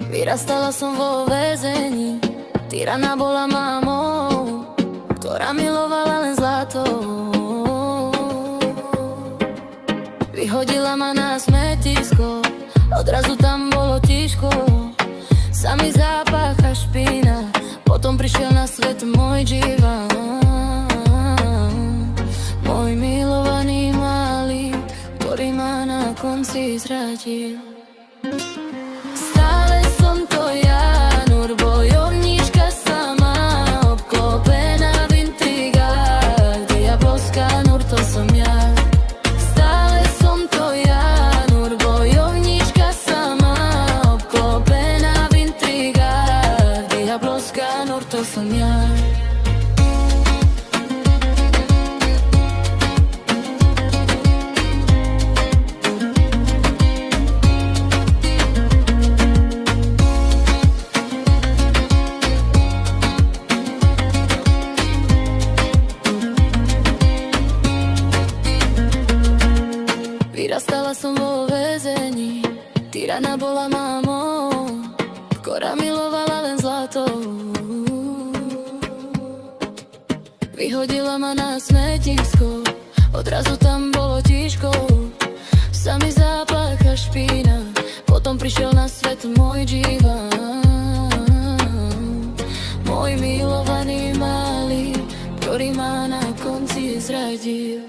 Vyrastala som vo väzení, tyrana bola mamou, ktorá milovala len zlato. Vyhodila ma na smetisko, odrazu tam bolo tiško. Samý zápach a špína, potom prišiel na svet môj džívan. Môj milovaný malý, ktorý ma na konci zradil. Stále som to ja, nur bojovníčka sama, obklopená v intrigách, diabolská nur to som ja. Stále som to ja, nur bojovníčka sama, obklopená v intrigách, diabolská nur to som ja. Vyrastala som vo väzení, tyrana bola mamou, ktorá milovala len zlato. Vyhodila ma na smetisko, odrazu tam bolo tiško. Samý zápach a špína, potom prišiel na svet môj džívan. Môj milovaný malý, ktorý ma na konci zradil.